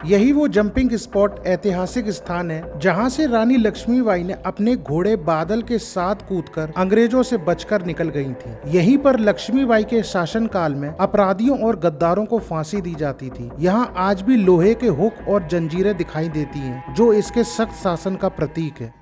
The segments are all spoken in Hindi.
यही वो जंपिंग स्पॉट ऐतिहासिक स्थान है जहां से रानी लक्ष्मीबाई ने अपने घोड़े बादल के साथ कूदकर अंग्रेजों से बचकर निकल गई थी। यहीं पर लक्ष्मीबाई के शासनकाल में अपराधियों और गद्दारों को फांसी दी जाती थी। यहाँ आज भी लोहे के हुक और जंजीरें दिखाई देती हैं, जो इसके सख्त शासन का प्रतीक है।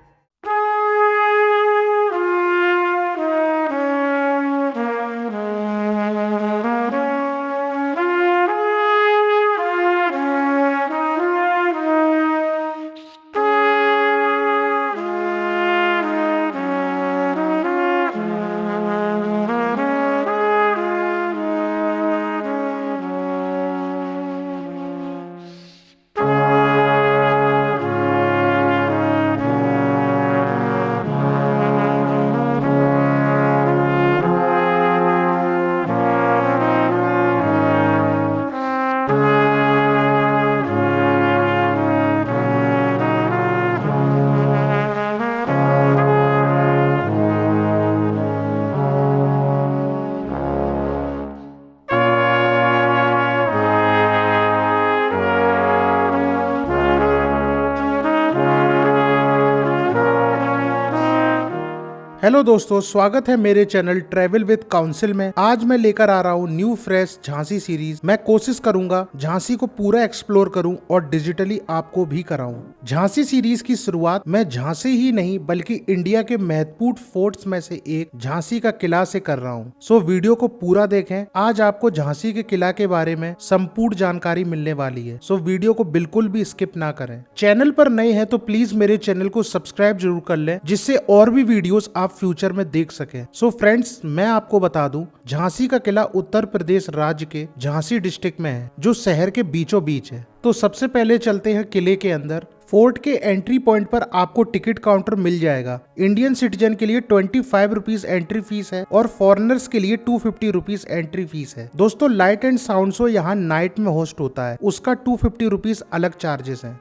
हेलो दोस्तों, स्वागत है मेरे चैनल ट्रैवल विद काउंसिल में। आज मैं लेकर आ रहा हूँ न्यू फ्रेश झांसी सीरीज। मैं कोशिश करूंगा झांसी को पूरा एक्सप्लोर करूं और डिजिटली आपको भी कराऊं। झांसी सीरीज की शुरुआत मैं झांसी ही नहीं बल्कि इंडिया के महत्वपूर्ण फोर्ट्स में से एक झांसी का किला से कर रहा हूँ। सो वीडियो को पूरा देखें। आज आपको झांसी के किला के बारे में संपूर्ण जानकारी मिलने वाली है। सो वीडियो को बिल्कुल भी स्किप ना करें। चैनल पर नए हैं तो प्लीज मेरे चैनल को सब्सक्राइब जरूर कर लें, जिससे और भी वीडियोस आप फ्यूचर में देख सके। सो फ्रेंड्स, मैं आपको बता दूं, झांसी का किला उत्तर प्रदेश राज्य के झांसी डिस्ट्रिक्ट में है, जो शहर के बीचों बीच है। तो सबसे पहले चलते हैं किले के अंदर। फोर्ट के एंट्री पॉइंट पर आपको टिकट काउंटर मिल जाएगा। इंडियन सिटीजन के लिए 25 रुपीज एंट्री फीस है और फॉरेनर्स के लिए 250 रुपीज एंट्री फीस है। दोस्तों, लाइट एंड साउंड शो यहाँ नाइट में होस्ट होता है, उसका 250 रुपीज अलग चार्जेस है।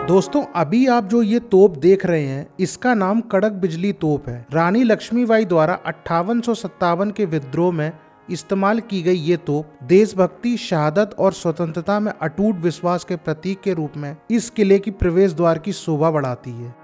दोस्तों, अभी आप जो ये तोप देख रहे हैं, इसका नाम कड़क बिजली तोप है। रानी लक्ष्मीबाई द्वारा 5857 के विद्रोह में इस्तेमाल की गई ये तोप देशभक्ति, शहादत और स्वतंत्रता में अटूट विश्वास के प्रतीक के रूप में इस किले की प्रवेश द्वार की शोभा बढ़ाती है।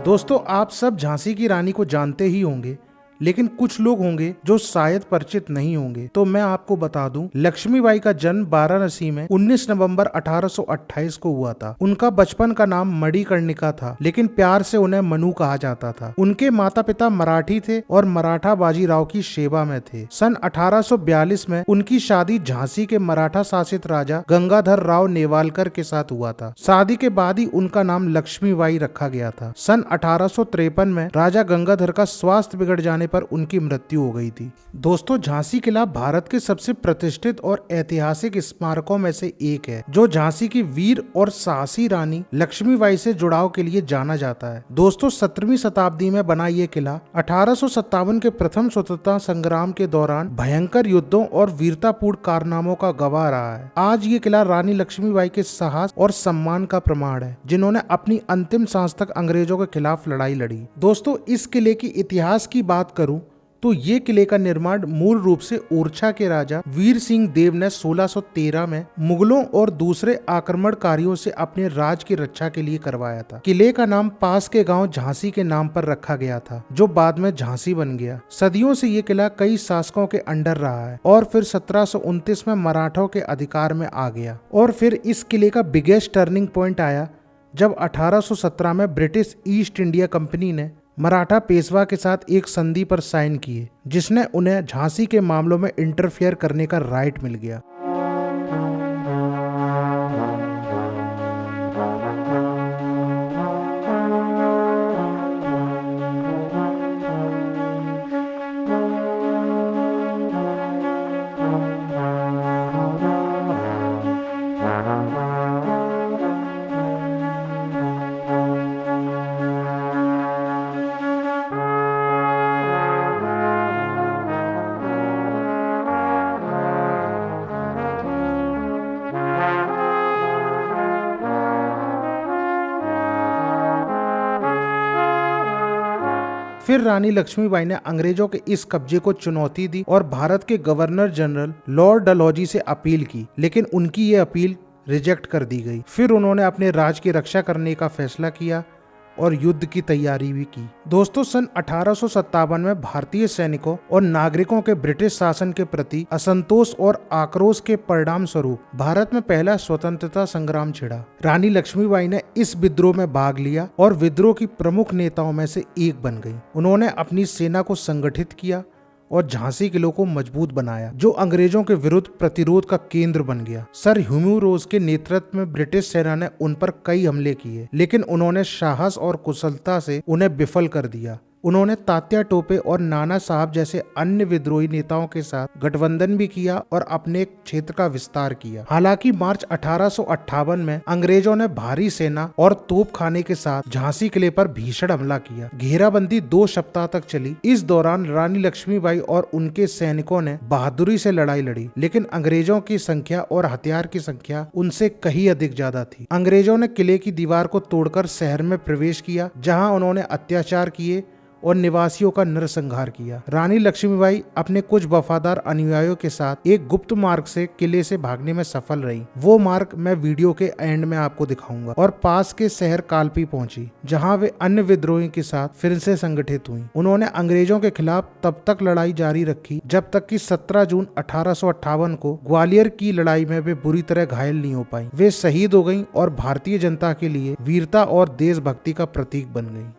दोस्तों, आप सब झांसी की रानी को जानते ही होंगे, लेकिन कुछ लोग होंगे जो शायद परिचित नहीं होंगे। तो मैं आपको बता दूं, लक्ष्मीबाई का जन्म वाराणसी में 19 नवंबर 1828 को हुआ था। उनका बचपन का नाम मणिकर्णिका था, लेकिन प्यार से उन्हें मनु कहा जाता था। उनके माता पिता मराठी थे और मराठा बाजीराव की सेवा में थे। सन 1842 में उनकी शादी झांसी के मराठा शासित राजा गंगाधर राव नेवालकर के साथ हुआ था। शादी के बाद ही उनका नाम लक्ष्मीबाई रखा गया था। सन 1853 में राजा गंगाधर का स्वास्थ्य बिगड़ जाने पर उनकी मृत्यु हो गई थी। दोस्तों, झांसी किला भारत के सबसे प्रतिष्ठित और ऐतिहासिक स्मारकों में से एक है, जो झांसी की वीर और साहसी रानी लक्ष्मीबाई से जुड़ाव के लिए जाना जाता है। दोस्तों, 17वीं शताब्दी में बना ये किला 1857 के प्रथम स्वतंत्रता संग्राम के दौरान भयंकर युद्धों और वीरतापूर्ण कारनामों का गवाह रहा है। आज ये किला रानी लक्ष्मीबाई के साहस और सम्मान का प्रमाण है, जिन्होंने अपनी अंतिम सांस तक अंग्रेजों के खिलाफ लड़ाई लड़ी। दोस्तों, इस किले की इतिहास की बात करूं तो ये किले का निर्माण मूल रूप से ओरछा के राजा वीर सिंह देव ने 1613 में मुगलों और दूसरे आक्रमणकारियों से अपने राज की रक्षा के लिए करवाया था। किले का नाम पास के गांव झांसी के नाम पर रखा गया था, जो बाद में झांसी बन गया। सदियों से ये किला कई शासकों के अंडर रहा है और फिर 1729 में मराठों के अधिकार में आ गया। और फिर इस किले का बिगेस्ट टर्निंग पॉइंट आया जब 1817 में ब्रिटिश ईस्ट इंडिया कंपनी ने मराठा पेशवा के साथ एक संधि पर साइन किए, जिसने उन्हें झांसी के मामलों में इंटरफेयर करने का राइट मिल गया। फिर रानी लक्ष्मीबाई ने अंग्रेजों के इस कब्जे को चुनौती दी और भारत के गवर्नर जनरल लॉर्ड डलहौजी से अपील की, लेकिन उनकी ये अपील रिजेक्ट कर दी गई। फिर उन्होंने अपने राज की रक्षा करने का फैसला किया और युद्ध की तैयारी भी की। दोस्तों, सन 1857 में भारतीय सैनिकों और नागरिकों के ब्रिटिश शासन के प्रति असंतोष और आक्रोश के परिणाम स्वरूप भारत में पहला स्वतंत्रता संग्राम छिड़ा। रानी लक्ष्मीबाई ने इस विद्रोह में भाग लिया और विद्रोह की प्रमुख नेताओं में से एक बन गई। उन्होंने अपनी सेना को संगठित किया और झांसी किले को मजबूत बनाया, जो अंग्रेजों के विरुद्ध प्रतिरोध का केंद्र बन गया। सर ह्यूम रोज के नेतृत्व में ब्रिटिश सेना ने उन पर कई हमले किए, लेकिन उन्होंने साहस और कुशलता से उन्हें विफल कर दिया। उन्होंने तात्या टोपे और नाना साहब जैसे अन्य विद्रोही नेताओं के साथ गठबंधन भी किया और अपने क्षेत्र का विस्तार किया। हालांकि मार्च 1858 में अंग्रेजों ने भारी सेना और तोपखाने के साथ झांसी किले पर भीषण हमला किया। घेराबंदी 2 सप्ताह तक चली। इस दौरान रानी लक्ष्मीबाई और उनके सैनिकों ने बहादुरी से लड़ाई लड़ी, लेकिन अंग्रेजों की संख्या और हथियार की संख्या उनसे कहीं अधिक ज्यादा थी। अंग्रेजों ने किले की दीवार को तोड़कर शहर में प्रवेश किया, जहां उन्होंने अत्याचार किए और निवासियों का नरसंहार किया। रानी लक्ष्मीबाई अपने कुछ वफादार अनुयायियों के साथ एक गुप्त मार्ग से किले से भागने में सफल रही। वो मार्ग मैं वीडियो के एंड में आपको दिखाऊंगा। और पास के शहर कालपी पहुंची, जहां वे अन्य विद्रोहियों के साथ फिर से संगठित हुई। उन्होंने अंग्रेजों के खिलाफ तब तक लड़ाई जारी रखी जब तक कि 17 जून 1858 को ग्वालियर की लड़ाई में वे बुरी तरह घायल नहीं हो पाई। वे शहीद हो गयी और भारतीय जनता के लिए वीरता और देशभक्ति का प्रतीक बन गयी।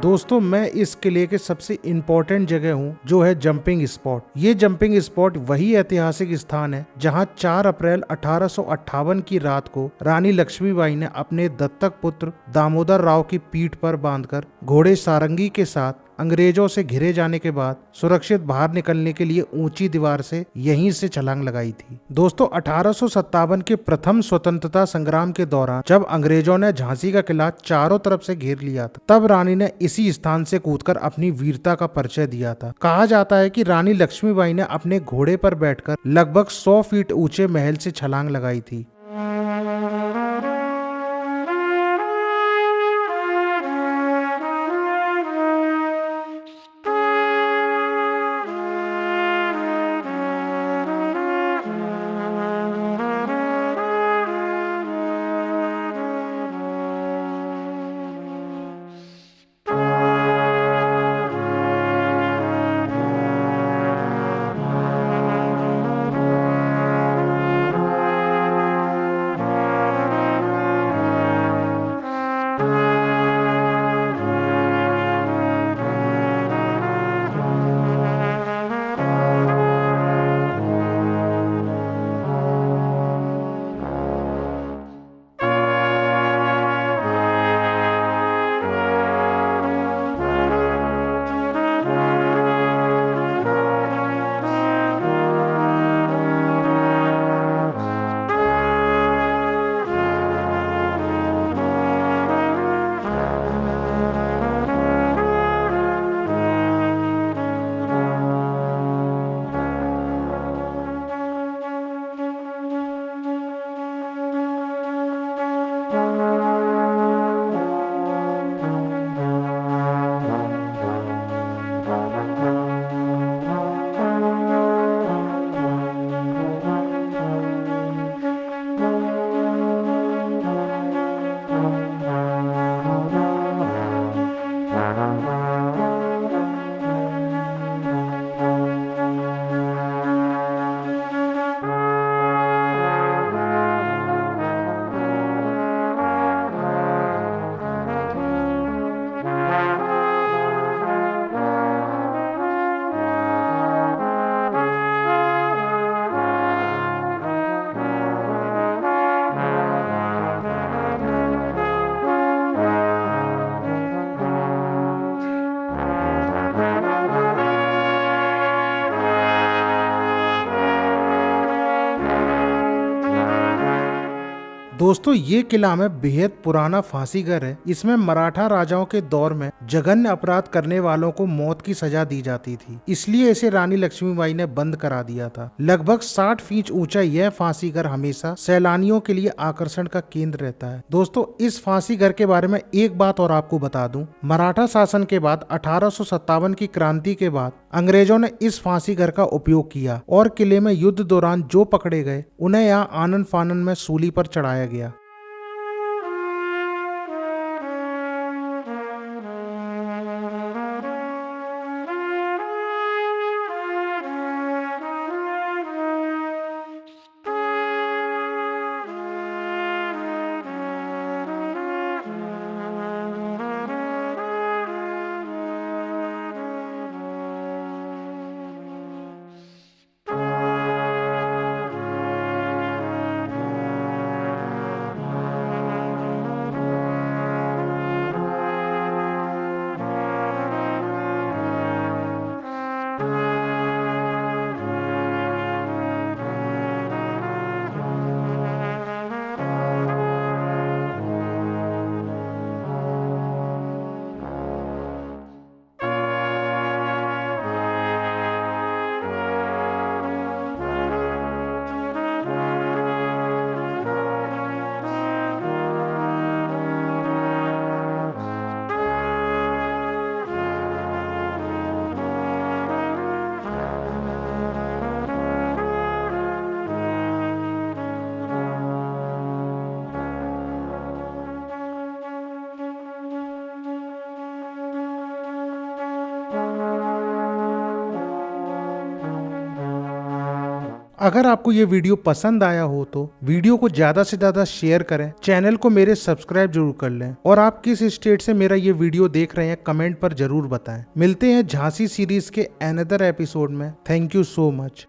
दोस्तों, मैं इस किले के सबसे इम्पोर्टेंट जगह हूँ, जो है जंपिंग स्पॉट। ये जंपिंग स्पॉट वही ऐतिहासिक स्थान है जहाँ 4 अप्रैल 1858 की रात को रानी लक्ष्मीबाई ने अपने दत्तक पुत्र दामोदर राव की पीठ पर बांधकर घोड़े सारंगी के साथ अंग्रेजों से घिरे जाने के बाद सुरक्षित बाहर निकलने के लिए ऊंची दीवार से यहीं से छलांग लगाई थी। दोस्तों, 1857 के प्रथम स्वतंत्रता संग्राम के दौरान जब अंग्रेजों ने झांसी का किला चारों तरफ से घेर लिया था, तब रानी ने इसी स्थान से कूदकर अपनी वीरता का परिचय दिया था। कहा जाता है कि रानी लक्ष्मीबाई ने अपने घोड़े पर बैठकर लगभग 100 फीट ऊंचे महल से छलांग लगाई थी। दोस्तों ये किला में बेहद पुराना फांसी घर है। इसमें मराठा राजाओं के दौर में जघन्य अपराध करने वालों को मौत की सजा दी जाती थी, इसलिए इसे रानी लक्ष्मीबाई ने बंद करा दिया था। लगभग 60 फीट ऊंचा यह फांसी घर हमेशा सैलानियों के लिए आकर्षण का केंद्र रहता है। दोस्तों इस फांसी घर के बारे में एक बात और आपको बता दूं, मराठा शासन के बाद 1857 की क्रांति के बाद अंग्रेजों ने इस फांसी घर का उपयोग किया और किले में युद्ध दौरान जो पकड़े गए उन्हें यहाँ आनन फानन में सूली पर चढ़ाया गया। अगर आपको ये वीडियो पसंद आया हो तो वीडियो को ज्यादा से ज्यादा शेयर करें, चैनल को मेरे सब्सक्राइब जरूर कर लें और आप किस स्टेट से मेरा ये वीडियो देख रहे हैं कमेंट पर जरूर बताएं। मिलते हैं झांसी सीरीज के अनदर एपिसोड में। Thank you so much.